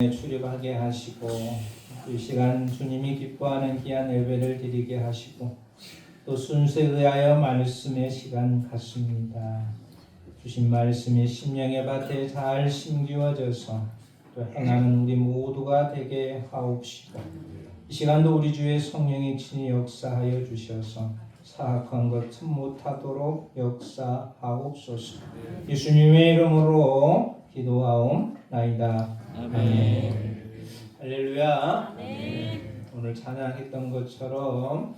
출입하게 하시고 이 시간 주님이 기뻐하는 귀한 예배를 드리게 하시고 또 순서에 의하여 말씀의 시간 같습니다. 주신 말씀이 심령의 밭에 잘 심기워져서 또 행하는 우리 모두가 되게 하옵시고 이 시간도 우리 주의 성령이 친히 역사하여 주셔서 사악한 것 못하도록 역사하옵소서. 예수님의 이름으로 기도하옵나이다. 아멘. 할렐루야. 아멘. 오늘 찬양했던 것처럼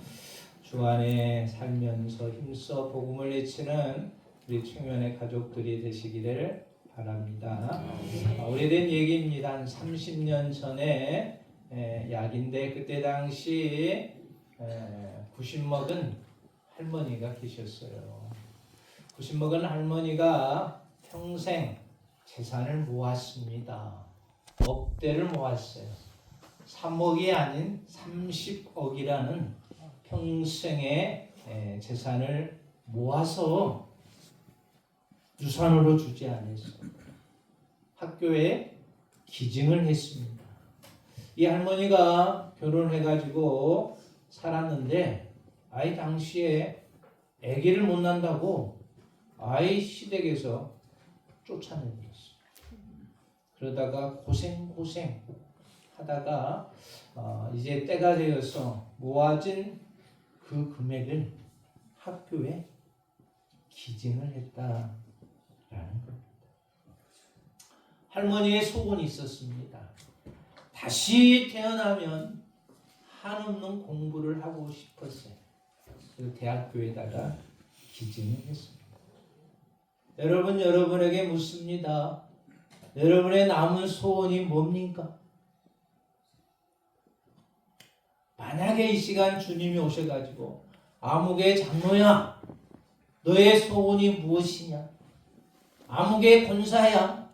주 안에 살면서 힘써 복음을 외치는 우리 청년의 가족들이 되시기를 바랍니다. 오래된 얘기입니다. 한 30년 전에 약인데 그때 당시 90 먹은 할머니가 계셨어요. 90 먹은 할머니가 평생 재산을 모았습니다. 억대를 모았어요. 3억이 아닌 30억이라는 평생의 재산을 모아서 유산으로 주지 않았어요. 학교에 기증을 했습니다. 이 할머니가 결혼해가지고 살았는데 아이 당시에 아기를 못 낳는다고 아이 시댁에서 쫓아내버렸어요. 그러다가 고생 하다가 이제 때가 되어서 모아진 그 금액을 학교에 기증을 했다라는 겁니다. 할머니의 소원이 있었습니다. 다시 태어나면 한없는 공부를 하고 싶었어요. 그래서 대학교에다가 기증을 했습니다. 여러분에게 묻습니다. 여러분의 남은 소원이 뭡니까? 만약에 이 시간 주님이 오셔가지고 아무개 장로야 너의 소원이 무엇이냐? 아무개 권사야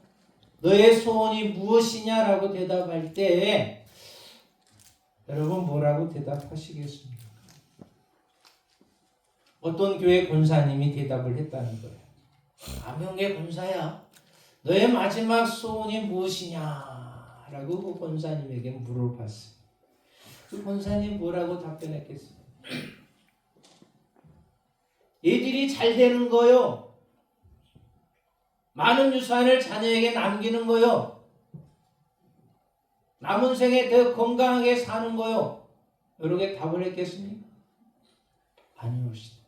너의 소원이 무엇이냐라고 대답할 때 여러분 뭐라고 대답하시겠습니까? 어떤 교회 권사님이 대답을 했다는 거예요. 아무개 권사야 너의 마지막 소원이 무엇이냐? 라고 그 권사님에게 물어봤어요. 그 권사님 뭐라고 답변했겠어요? 애들이 잘 되는 거요. 많은 유산을 자녀에게 남기는 거요. 남은 생에 더 건강하게 사는 거요. 이렇게 답을 했겠습니까? 아니옵시다.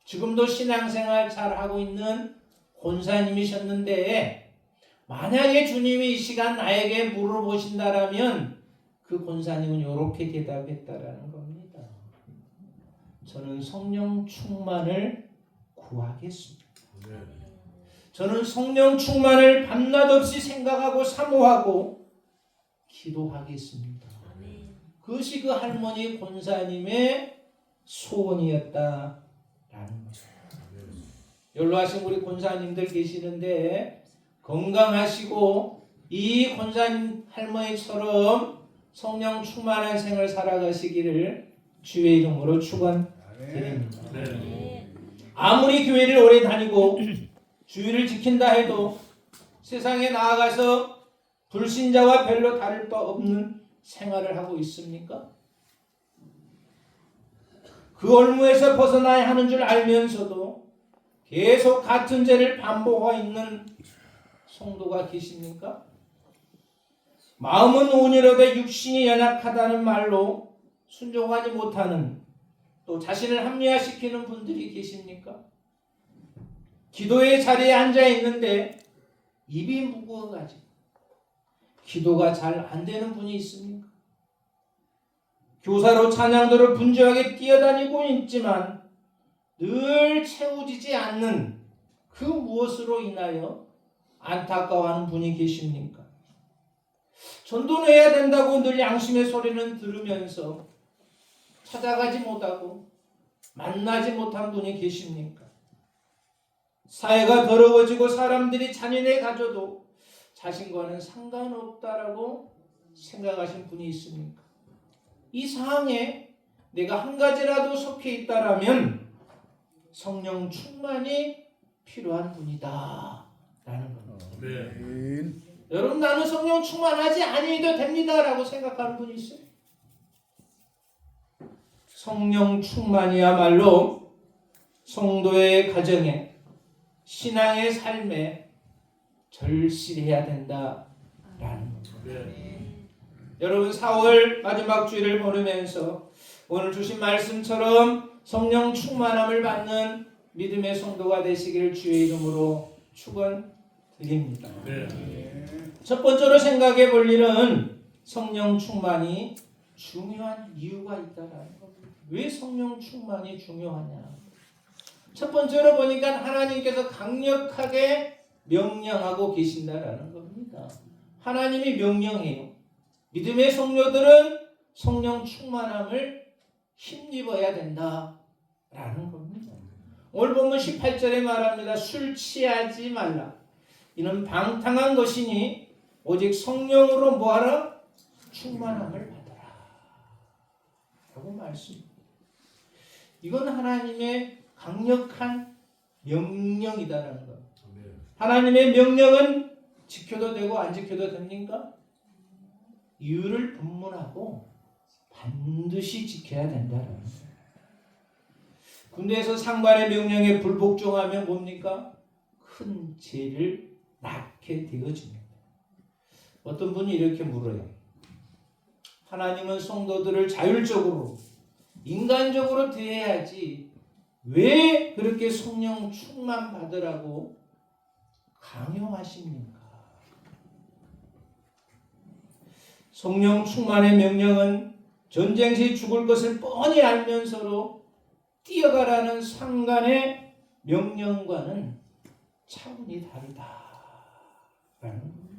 지금도 신앙생활 잘하고 있는 권사님이셨는데 만약에 주님이 이 시간 나에게 물어보신다라면 그 권사님은 이렇게 대답했다라는 겁니다. 저는 성령 충만을 구하겠습니다. 저는 성령 충만을 밤낮 없이 생각하고 사모하고 기도하겠습니다. 그것이 그 할머니 권사님의 소원이었다라는 거죠. 연로하신 우리 권사님들 계시는데 건강하시고 이 권사님 할머니처럼 성령 충만한 생을 살아가시기를 주의 이름으로 축원드립니다. 아무리 교회를 오래 다니고 주의를 지킨다 해도 세상에 나아가서 불신자와 별로 다를 바 없는 생활을 하고 있습니까? 그 올무에서 벗어나야 하는 줄 알면서도 계속 같은 죄를 반복하고 있는 성도가 계십니까? 마음은 온유로되 육신이 연약하다는 말로 순종하지 못하는 또 자신을 합리화시키는 분들이 계십니까? 기도의 자리에 앉아 있는데 입이 무거워가지고 기도가 잘 안 되는 분이 있습니까? 교사로 찬양도를 분주하게 뛰어다니고 있지만 늘 채워지지 않는 그 무엇으로 인하여 안타까워하는 분이 계십니까? 전도는 해야 된다고 늘 양심의 소리는 들으면서 찾아가지 못하고 만나지 못한 분이 계십니까? 사회가 더러워지고 사람들이 잔인해 가져도 자신과는 상관없다라고 생각하신 분이 있습니까? 이 상황에 내가 한 가지라도 속해 있다라면 성령 충만이 필요한 분이다 라는 겁니다. 여러분, 나는 성령 충만하지 아니해도 됩니다라고 생각하는 분이 있어요? 성령 충만이야말로 성도의 가정에, 신앙의 삶에 절실해야 된다라는 겁니다. 여러분, 4월 마지막 주일을 보내면서 오늘 주신 말씀처럼 성령 충만함을 받는 믿음의 성도가 되시기를 주의 이름으로 축원드립니다. 첫 번째로 생각해 볼 일은 성령 충만이 중요한 이유가 있다라는 겁니다. 왜 성령 충만이 중요하냐? 첫 번째로 보니까 하나님께서 강력하게 명령하고 계신다라는 겁니다. 하나님이 명령해요. 믿음의 성도들은 성령 충만함을 힘입어야 된다라는 겁니다. 오늘 본문 18절에 말합니다. 술 취하지 말라. 이는 방탕한 것이니 오직 성령으로 뭐하라? 충만함을 받아라. 라고 말씀입니다. 이건 하나님의 강력한 명령이다라는 것. 하나님의 명령은 지켜도 되고 안 지켜도 됩니까? 이유를 분문하고 반드시 지켜야 된다라는 거예요. 군대에서 상관의 명령에 불복종하면 뭡니까? 큰 죄를 낳게 되어집니다. 어떤 분이 이렇게 물어요. 하나님은 성도들을 자율적으로 인간적으로 대해야지 왜 그렇게 성령 충만 받으라고 강요하십니까? 성령 충만의 명령은 전쟁 시 죽을 것을 뻔히 알면서도 뛰어가라는 상관의 명령과는 차원이 다르다라는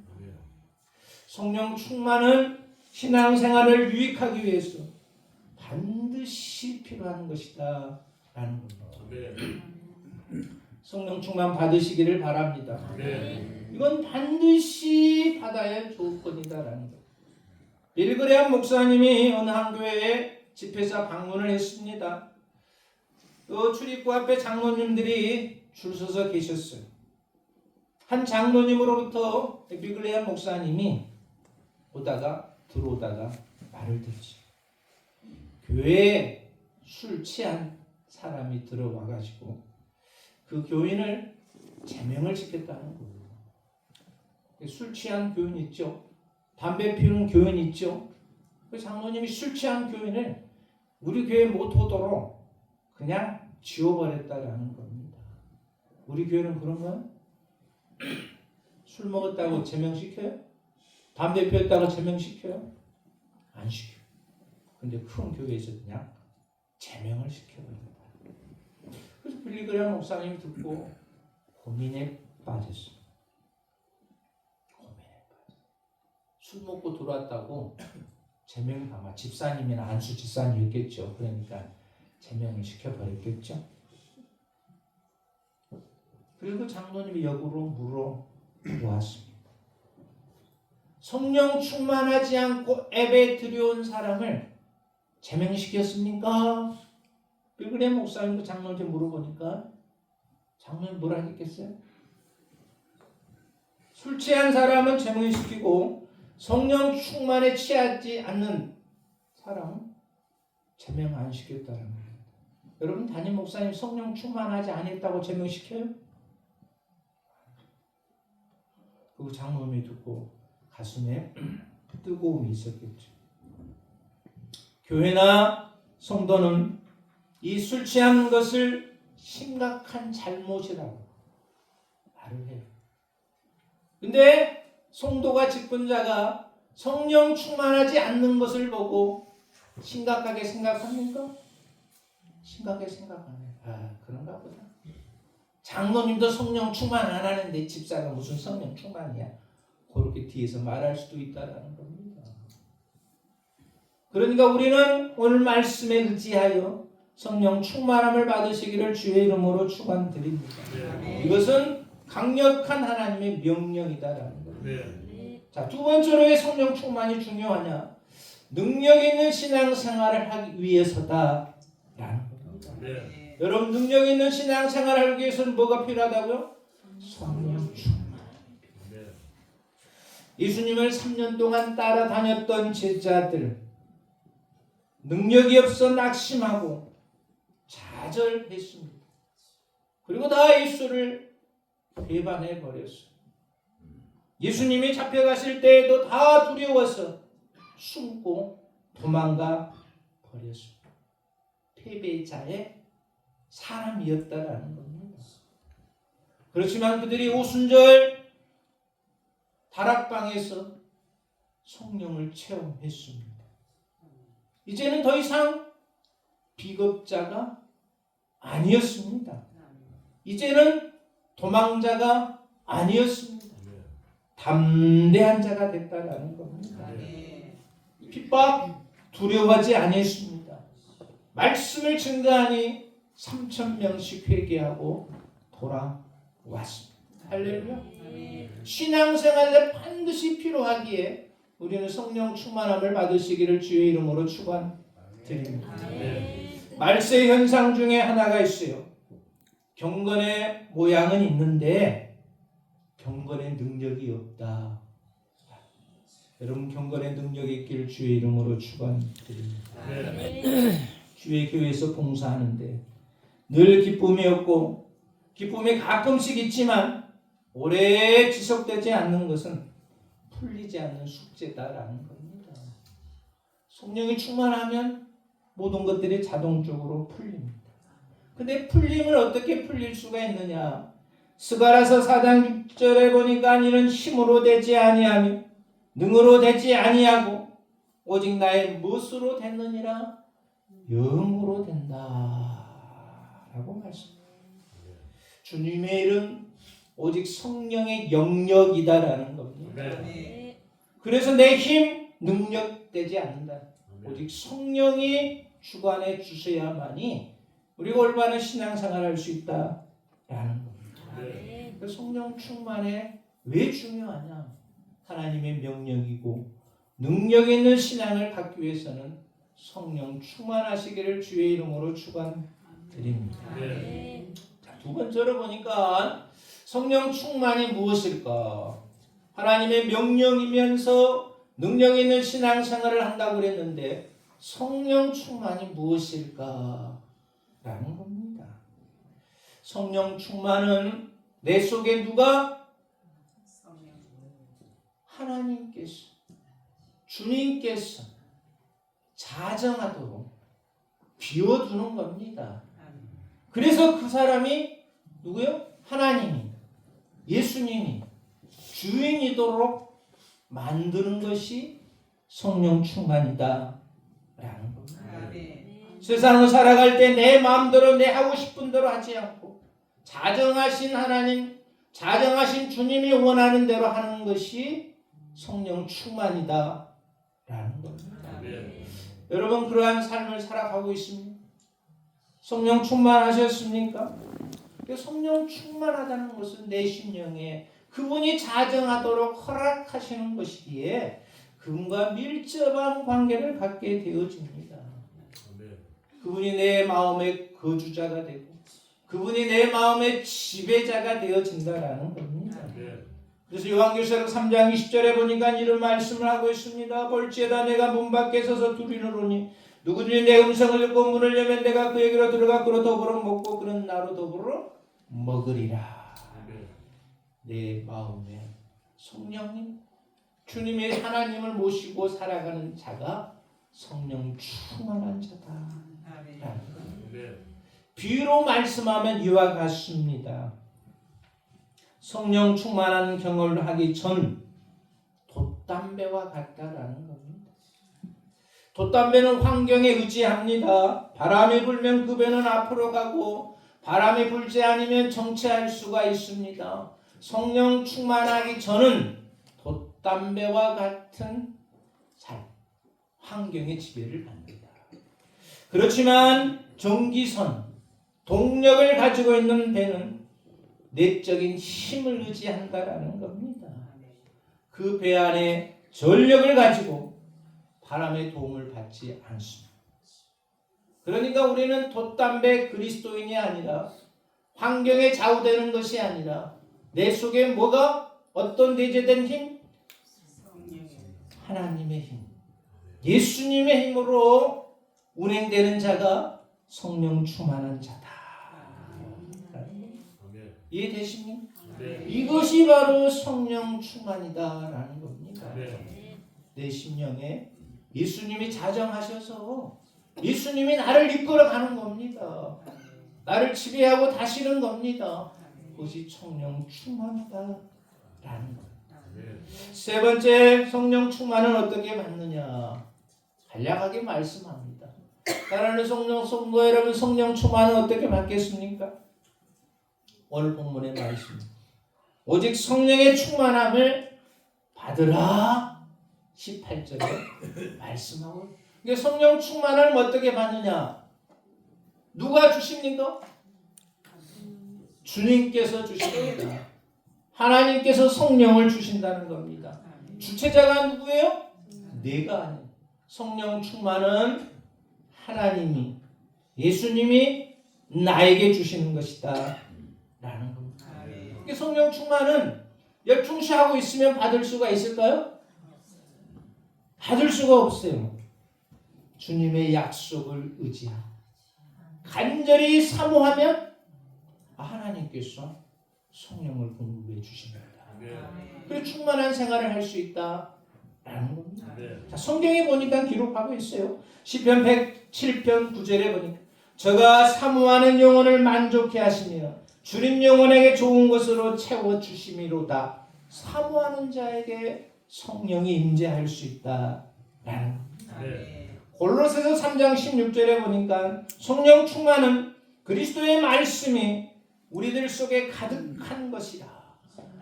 겁니다. 성령 충만은 신앙생활을 유익하기 위해서 반드시 필요한 것이다 라는 겁니다. 성령 충만 받으시기를 바랍니다. 이건 반드시 받아야 할 조건이다라는 것. 빌그레암 목사님이 어느 한 교회에 집회사 방문을 했습니다. 그 출입구 앞에 장로님들이 줄 서서 계셨어요. 한 장로님으로부터 빌그레암 목사님이 들어오다가 말을 듣지. 교회에 술 취한 사람이 들어와가지고 그 교인을 제명을 시켰다는 거예요. 술 취한 교인 있죠? 담배 피우는 교인 있죠? 그 장로님이 술 취한 교인을 우리 교회에 못 오도록 그냥 지워버렸다라는 겁니다. 우리 교회는 그런 거야? 술 먹었다고 제명시켜요? 담배 피웠다고 제명시켜요? 안 시켜요. 근데 큰 교회에서 그냥 제명을 시켜버린다. 그래서 빌리그레암 목사님이 듣고 고민에 빠졌어요. 술 먹고 들어왔다고 제명이 아마 집사님이나 안수 집사님이었겠죠. 그러니까 제명을 시켜버렸겠죠. 그리고 장로님이 역으로 물어보았습니다. 성령 충만하지 않고 예배 드려온 사람을 제명시켰습니까? 빌그레암 목사님도 장로한테 물어보니까 장로님 뭐라 했겠어요? 술 취한 사람은 제명시키고 성령 충만에 취하지 않는 사람은 제명 안 시켰다는 거예요. 여러분, 담임 목사님 성령 충만하지 않았다고 제명시켜요? 그 장로님이 듣고 가슴에 뜨거움이 있었겠죠. 교회나 성도는 이 술 취하는 것을 심각한 잘못이라고 말을 해요. 근데 성도가 직분자가 성령 충만하지 않는 것을 보고 심각하게 생각합니까? 심각하게 생각하네. 그런가 보다. 장로님도 성령 충만 안 하는데 집사가 무슨 성령 충만이야? 그렇게 뒤에서 말할 수도 있다라는 겁니다. 그러니까 우리는 오늘 말씀에 의지하여 성령 충만함을 받으시기를 주의 이름으로 축원드립니다. 이것은 강력한 하나님의 명령이다라는 겁니다. 자, 두 번째로 왜 성령 충만이 중요하냐? 능력 있는 신앙생활을 하기 위해서다라는 겁니다. 여러분, 능력 있는 신앙생활을 하기 위해서는 뭐가 필요하다고요? 성령 충만. 예수님을 3년 동안 따라다녔던 제자들 능력이 없어 낙심하고 좌절했습니다. 그리고 다 예수를 배반해 버렸어요. 예수님이 잡혀가실 때에도 다 두려워서 숨고 도망가 버렸습니다. 패배자의 사람이었다라는 겁니다. 그렇지만 그들이 오순절 다락방에서 성령을 체험했습니다. 이제는 더 이상 비겁자가 아니었습니다. 이제는 도망자가 아니었습니다. 담대한 자가 됐다라는 겁니다. 핍박 두려워하지 아니했습니다. 말씀을 증거하니 3,000명씩 회개하고 돌아왔습니다. 할렐루야. 신앙생활에 반드시 필요하기에 우리는 성령 충만함을 받으시기를 주의 이름으로 축원드립니다. 말세 현상 중에 하나가 있어요. 경건의 모양은 있는데 경건의 능력이 없다. 여러분 경건의 능력이 있기를 주의 이름으로 축원드립니다. 주의 교회에서 봉사하는데 늘 기쁨이 없고 기쁨이 가끔씩 있지만 오래 지속되지 않는 것은 풀리지 않는 숙제다라는 겁니다. 성령이 충만하면 모든 것들이 자동적으로 풀립니다. 근데 풀림을 어떻게 풀릴 수가 있느냐? 스가랴서 4장 6절에 보니까 이는 힘으로 되지 아니하며 능으로 되지 아니하고 오직 나의 무엇으로 됐느니라? 영으로 된다 라고 말씀합니다. 주님의 일은 오직 성령의 영역이다라는 겁니다. 그래서 내 힘, 능력 되지 않는다. 오직 성령이 주관해 주셔야만이 우리가 올바른 신앙생활을 할 수 있다라는 겁니다. 그 성령 충만에 왜 중요하냐? 하나님의 명령이고 능력 있는 신앙을 갖기 위해서는 성령 충만하시기를 주의 이름으로 축원드립니다. 자, 두 번째로 보니까 성령 충만이 무엇일까? 하나님의 명령이면서 능력 있는 신앙생활을 한다고 그랬는데 성령 충만이 무엇일까? 라는 겁니다. 성령 충만은 내 속에 누가? 하나님께서 주님께서 자정하도록 비워두는 겁니다. 그래서 그 사람이 누구요? 하나님이 예수님이 주인이도록 만드는 것이 성령 충만이다 라는 겁니다. 세상을 살아갈 때 내 마음대로 내 하고 싶은 대로 하지 않고 자정하신 하나님, 자정하신 주님이 원하는 대로 하는 것이 성령 충만이다 라는 겁니다. 여러분 그러한 삶을 살아가고 있습니까? 성령 충만하셨습니까? 성령 충만하다는 것은 내 심령에 그분이 자정하도록 허락하시는 것이기에 그분과 밀접한 관계를 갖게 되어집니다. 그분이 내 마음의 거주자가 되고 그분이 내 마음의 지배자가 되어진다라는 겁니다. 그래서 요한계시록 3장 20절에 보니까 이런 말씀을 하고 있습니다. 볼지어다 내가 문 밖에 서서 두드리노니 누구든지 내 음성을 듣고 문을 열면 내가 그에게로 들어가 그로 더불어 먹고 그는 나로 더불어 먹으리라. 내 마음에 성령님 주님의 하나님을 모시고 살아가는 자가 성령 충만한 자다. 비유로 말씀하면 이와 같습니다. 성령 충만한 경험을 하기 전 돛담배와 같다라는 겁니다. 돛담배는 환경에 의지합니다. 바람이 불면 그 배는 앞으로 가고 바람이 불지 않으면 정체할 수가 있습니다. 성령 충만하기 전은 돛담배와 같은 삶, 환경의 지배를 받는다. 그렇지만 전기선, 동력을 가지고 있는 배는 내적인 힘을 의지한다라는 겁니다. 그 배 안에 전력을 가지고 바람의 도움을 받지 않습니다. 그러니까 우리는 돛담배 그리스도인이 아니라 환경에 좌우되는 것이 아니라 내 속에 뭐가 어떤 내재된 힘? 하나님의 힘, 예수님의 힘으로 운행되는 자가 성령 충만한 자다. 이해되십니까? 네. 이것이 바로 성령 충만이다라는 겁니다. 네. 내 심령에 예수님이 자정하셔서 예수님이 나를 이끌어가는 겁니다. 나를 지배하고 다스리는 겁니다. 그것이 성령 충만하다라는 겁니다. 세 번째, 성령 충만은 어떻게 받느냐? 간략하게 말씀합니다. 사랑하는 성도 여러분, 성령 충만은 어떻게 받겠습니까? 오늘 본문의 말씀. 오직 성령의 충만함을 받으라. 18절에 말씀하고. 그러니까 성령 충만을 어떻게 받느냐? 누가 주십니까? 주님께서 주십니다. 하나님께서 성령을 주신다는 겁니다. 주체자가 누구예요? 내가 아니에요. 성령 충만은 하나님이, 예수님이 나에게 주시는 것이다 라는 겁니다. 그러니까 성령 충만은 열중시하고 있으면 받을 수가 있을까요? 받을 수가 없어요. 주님의 약속을 의지하고 간절히 사모하면 하나님께서 성령을 공급해 주십니다. 그래서 충만한 생활을 할 수 있다라는 겁니다. 자, 성경에 보니까 기록하고 있어요. 시편 107편 9절에 보니까 저가 사모하는 영혼을 만족해 하시며 주님 영혼에게 좋은 것으로 채워 주심이로다. 사모하는 자에게 성령이 임재할 수 있다라는 겁니다. 골로새서 3장 16절에 보니까 성령 충만은 그리스도의 말씀이 우리들 속에 가득한 것이라.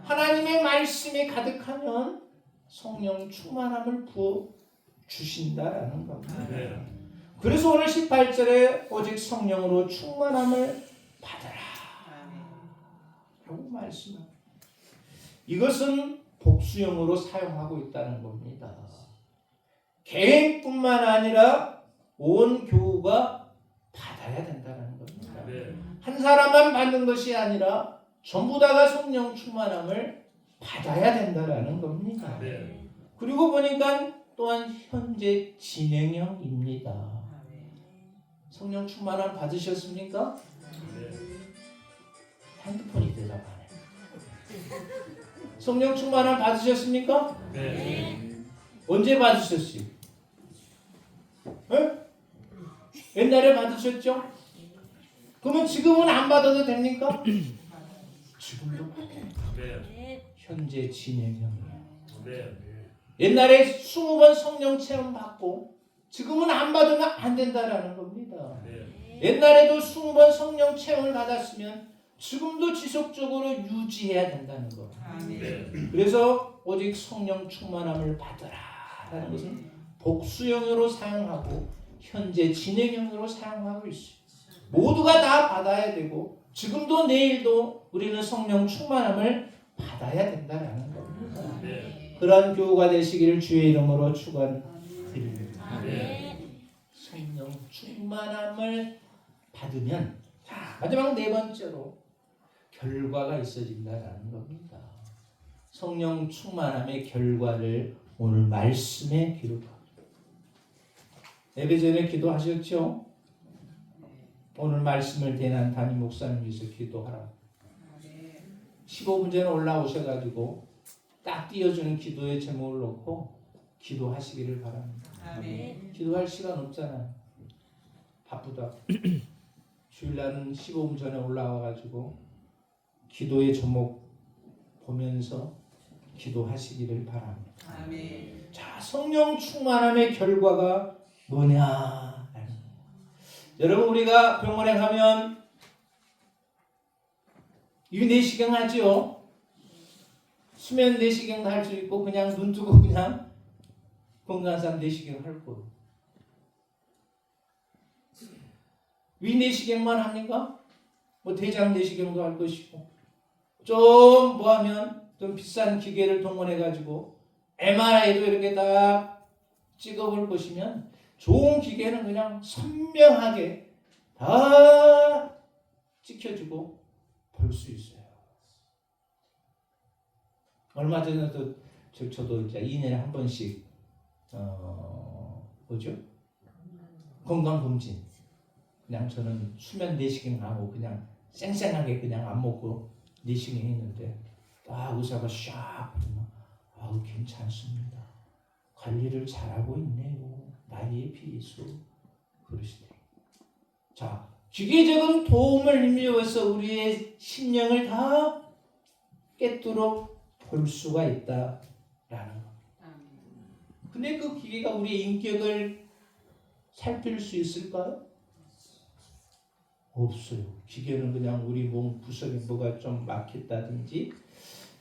하나님의 말씀이 가득하면 성령 충만함을 부어 주신다라는 겁니다. 그래서 오늘 18절에 오직 성령으로 충만함을 받아라 라고 말씀합니다. 이것은 복수형으로 사용하고 있다는 겁니다. 개인뿐만 아니라 온 교우가 받아야 된다는 겁니다. 한 사람만 받는 것이 아니라 전부 다가 성령 충만함을 받아야 된다는 겁니다. 그리고 보니까 또한 현재 진행형입니다. 성령 충만함 받으셨습니까? 핸드폰이 대답하네. 성령 충만함 받으셨습니까? 언제 받으셨어요? 네? 옛날에 받으셨죠? 그러면 지금은 안 받아도 됩니까? 지금도 받아요. 현재 진행형이에요. 옛날에 20번 성령 체험 받고 지금은 안 받으면 안 된다라는 겁니다. 옛날에도 20번 성령 체험을 받았으면 지금도 지속적으로 유지해야 된다는 거. 그래서 오직 성령 충만함을 받으라라는 것은 복수형으로 사용하고 현재 진행형으로 사용하고 있어요. 모두가 다 받아야 되고 지금도 내일도 우리는 성령 충만함을 받아야 된다는 겁니다. 그러한 교우가 되시기를 주의 이름으로 축원드립니다. 성령 충만함을 받으면 자, 마지막 네 번째로 결과가 있어진다는 겁니다. 성령 충만함의 결과를 오늘 말씀에 기록합니다. 예배 전에 기도하셨죠? 오늘 말씀을 대한 담임 목사님 위해서 기도하라. 15분 전에 올라오셔가지고 딱 띄워주는 기도의 제목을 놓고 기도하시기를 바랍니다. 기도할 시간 없잖아요. 바쁘다. 주일날은 15분 전에 올라와가지고 기도의 제목 보면서 기도하시기를 바랍니다. 자, 성령 충만함의 결과가 뭐냐? 여러분, 우리가 병원에 가면 이 내시경 하죠. 수면 내시경도 할 수 있고 그냥 눈 뜨고 그냥 건강한 사람 내시경 할 거예요. 위 내시경만 합니까? 뭐 대장 내시경도 할 것이고 좀 뭐하면 좀 비싼 기계를 동원해 가지고 MRI도 이렇게 딱 찍어볼 것이면 좋은 기계는 그냥 선명하게 다 찍혀주고 볼 수 있어요. 얼마 전에도 저도 이제 2년에 한 번씩 뭐죠? 건강검진. 그냥 저는 수면 내시경 하고 그냥 쌩쌩하게 그냥 안 먹고 내시경 했는데 딱 의사가 샥 보더니 아우 괜찮습니다. 관리를 잘하고 있네요. 나이에 비해서 그러시더라고요. 자, 기계적인 도움을 힘입어서 우리의 심령을 다 깨뜨려 볼 수가 있다라는 거. 근데 그 기계가 우리의 인격을 살필 수 있을까요? 없어요. 기계는 그냥 우리 몸 구석에 뭐가 좀 막혔다든지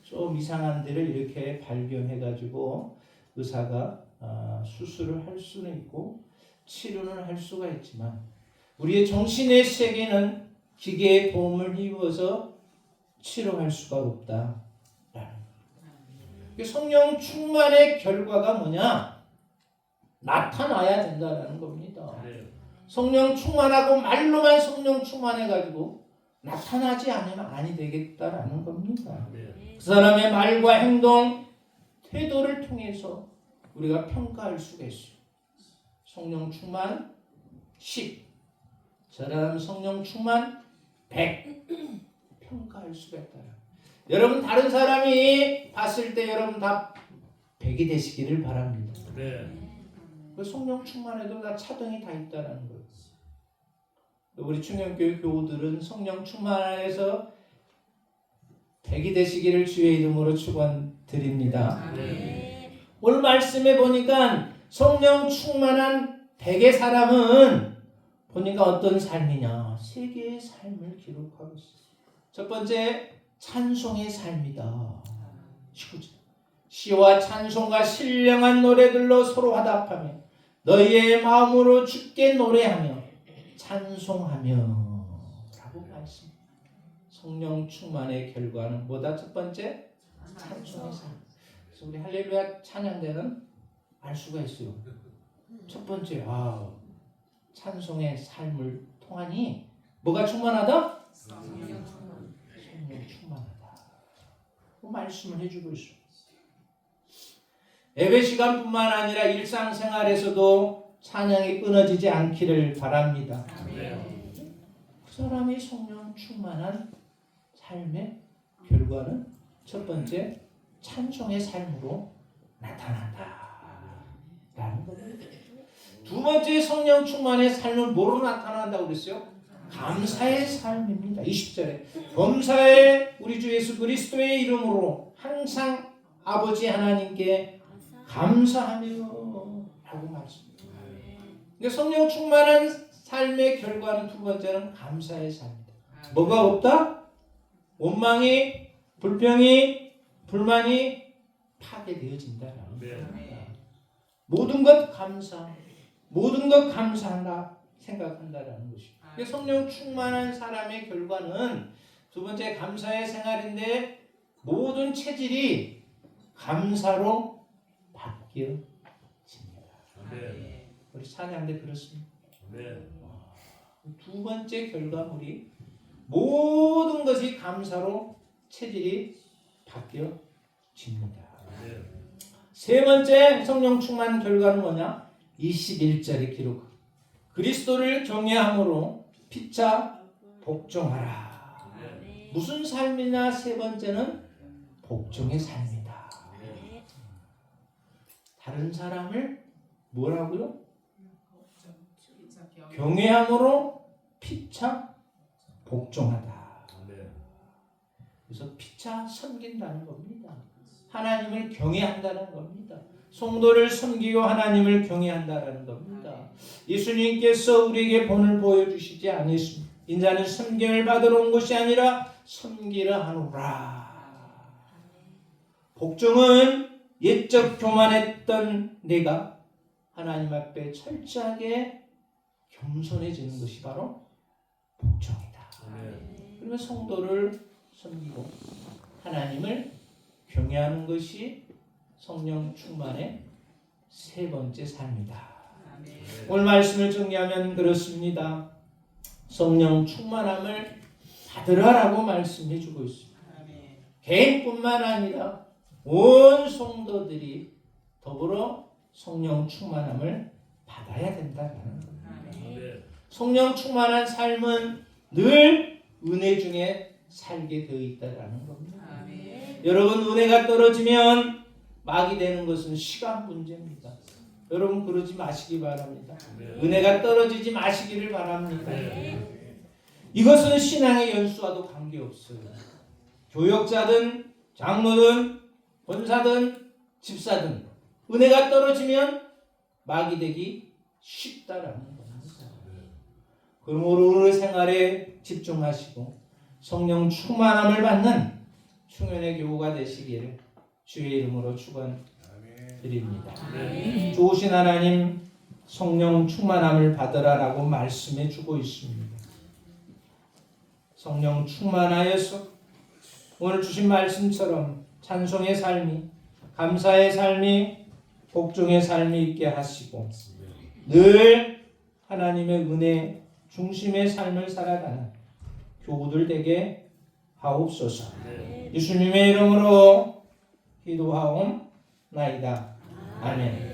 좀 이상한 데를 이렇게 발견해가지고 의사가 수술을 할 수는 있고 치료는 할 수가 있지만 우리의 정신의 세계는 기계의 도움을 힘입어서 치료할 수가 없다. 성령 충만의 결과가 뭐냐? 나타나야 된다는 겁니다. 성령 충만하고 말로만 성령 충만해가지고 나타나지 않으면 아니 되겠다라는 겁니다. 그 사람의 말과 행동, 태도를 통해서 우리가 평가할 수가 있어요. 성령 충만 10, 저 사람 성령 충만 100 평가할 수가 있다. 여러분 다른 사람이 봤을 때 여러분 다 100이 되시기를 바랍니다. 그 성령 충만에도 다 차등이 다 있다는 거예요. 우리 충영교육 교우들은 성령 충만해서 100이 되시기를 주의 이름으로 축원드립니다. 오늘 말씀에 보니까 성령 충만한 100의 사람은 보니까 어떤 삶이냐? 세 개의 삶을 기록하고 있어요. 첫 번째 찬송의 삶이다. 19절. 시와 찬송과 신령한 노래들로 서로 화답하며 너희의 마음으로 주께 노래하며 찬송하며 라고 말씀. 성령 충만의 결과는 뭐다? 첫 번째 찬송의 삶. 그래서 우리 할렐루야 찬양대는 알 수가 있어요. 첫 번째 찬송의 삶을 통하니 뭐가 충만하다? 성령 충만하다. 그 말씀을 해주고 있어요. 예배 시간뿐만 아니라 일상생활에서도 찬양이 끊어지지 않기를 바랍니다. 그 사람이 성령 충만한 삶의 결과는 첫 번째 찬송의 삶으로 나타난다 라는 겁니다. 두 번째 성령 충만의 삶은 뭐로 나타난다고 그랬어요? 감사의 삶입니다. 20절에 범사에 우리 주 예수 그리스도의 이름으로 항상 아버지 하나님께 감사하며 라고 말씀합니다. 그러니까 성령 충만한 삶의 결과는 두 번째는 감사의 삶입니다. 뭐가 없다? 원망이, 불평이, 불만이 파괴되어진다라는 겁니다. 모든 것 감사, 모든 것 감사한다 생각한다라는 것이죠. 그러니까 성령 충만한 사람의 결과는 두 번째 감사의 생활인데 모든 체질이 감사로 바뀌어집니다. 우리 찬양대 그렇습니다. 두 번째 결과물이 모든 것이 감사로 체질이 바뀌어집니다. 세 번째 성령 충만 결과는 뭐냐? 21절의 기록. 그리스도를 경외함으로 피차 복종하라. 무슨 삶이냐? 세 번째는 복종의 삶이다. 다른 사람을 뭐라고요? 경외함으로 피차 복종하다. 그래서 피차 섬긴다는 겁니다. 하나님을 경외한다는 겁니다. 성도를 섬기고 하나님을 경외한다는 겁니다. 예수님께서 우리에게 본을 보여주시지 않으십니다. 인자는 섬김을 받으러 온 것이 아니라 섬기려 하노라. 복종은 옛적 교만했던 내가 하나님 앞에 철저하게 겸손해지는 것이 바로 복종이다. 그러면 성도를 섬기고 하나님을 경외하는 것이 성령 충만의 세 번째 삶이다. 오늘 말씀을 정리하면 그렇습니다. 성령 충만함을 받으라라고 말씀해 주고 있습니다. 개인뿐만 아니라 온 성도들이 더불어 성령 충만함을 받아야 된다는 겁니다. 성령 충만한 삶은 늘 은혜 중에 살게 되어 있다는 겁니다. 여러분, 은혜가 떨어지면 막이 되는 것은 시간 문제입니다. 여러분, 그러지 마시기 바랍니다. 은혜가 떨어지지 마시기를 바랍니다. 이것은 신앙의 연수와도 관계없어요. 교역자든 장로든 권사든 집사든 은혜가 떨어지면 막이 되기 쉽다라는 겁니다. 그러므로 오늘 생활에 집중하시고 성령 충만함을 받는 충현의 교우가 되시기를 주의 이름으로 축원드립니다. 좋으신 하나님, 성령 충만함을 받으라라고 말씀해 주고 있습니다. 성령 충만하여서 오늘 주신 말씀처럼 찬송의 삶이, 감사의 삶이, 복종의 삶이 있게 하시고 늘 하나님의 은혜 중심의 삶을 살아가는 교우들 되게 하옵소서. 예수님의 이름으로 기도하옵나이다. 아멘.